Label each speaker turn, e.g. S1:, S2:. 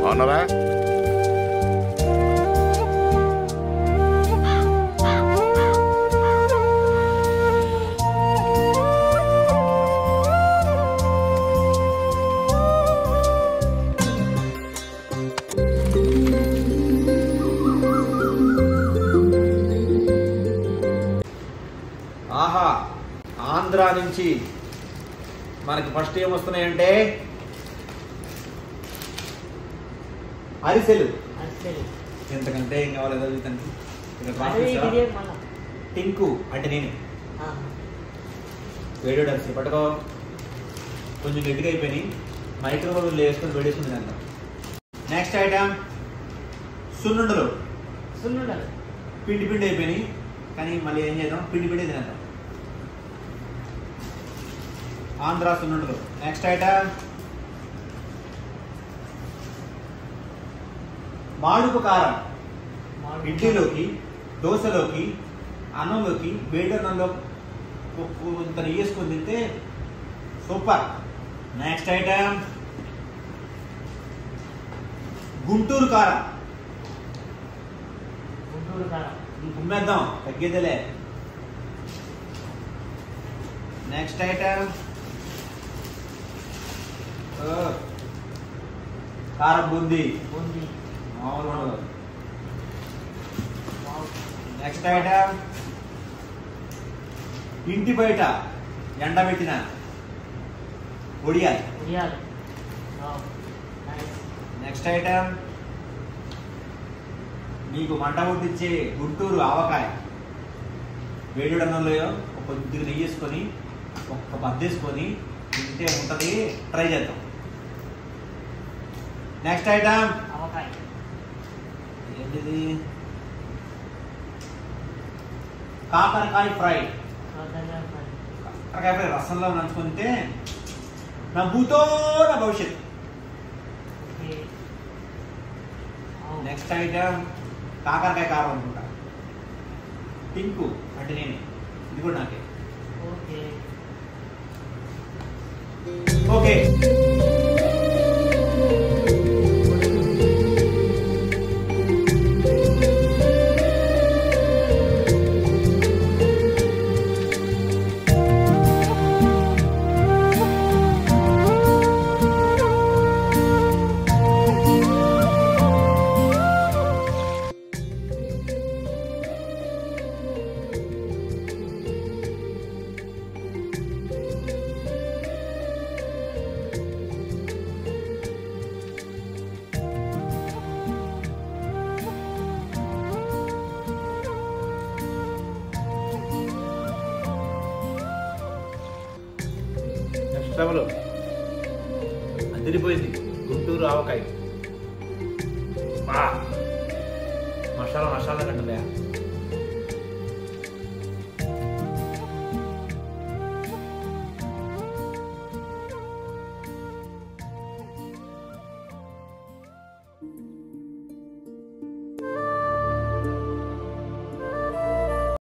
S1: బాగున్నారా?
S2: ఆహా, ఆంధ్ర నుంచి మనకి ఫస్ట్ ఏమొస్తున్నాయంటే అరిసెలు. ఎంతకంటే ఏం కావాలి టింకు అంటే నేను వేడి అరిసెలు పట్టుకో. కొంచెం గట్టిగా అయిపోయినాయి, మైక్రోవేవ్లో వేసుకొని వేడేసుకుని తింటాం. నెక్స్ట్ ఐటమ్ సున్నుండలు. పిండి పిండి అయిపోయినాయి, కానీ మళ్ళీ ఏం చేద్దాం, పిండి పిండి తినేద్దాం. ఆంధ్ర సున్నుండలు. నెక్స్ట్ ఐటమ్ మాడుపు కారం. ఇడ్లీలోకి, దోశలోకి, అన్నంలోకి, వేడి అన్నంలో ఇంత నెయ్యి వేసుకొని తింటే సూపర్. నెక్స్ట్ ఐటమ్ గుంటూరు కారం. గుమ్మేద్దాం, తగ్గేదేలే. నెక్స్ట్ ఐటమ్ కారం బూందీ. మామూలు. నెక్స్ట్ ఐటమ్ ఇంటి బయట ఎండబెట్టిన ఒడియాలు. నెక్స్ట్ ఐటమ్ మీకు మంట కొట్టించే గుంటూరు ఆవకాయ. వేడి అన్నంలో కొద్దిగా నెయ్యి వేసుకొని ఒక్క బద్దేసుకొని తింటే ఉంటుంది, ట్రై చేద్దాం. నెక్స్ట్ ఐటమ్ ఏంటిది, కాకరకాయ ఫ్రై. కాకరకాయ ఫ్రై రసంలో నంచుకుంటే నా భూతో నా భవిష్యత్. నెక్స్ట్ ఐటమ్ కాకరకాయ కారం అనుకుంటా. టింకు అంటే నేను, ఇది కూడా నాకే. ఓకే లెవెల్ అదిరిపోయింది. గుంటూరు ఆవకాయ మసాలా కంటుందా.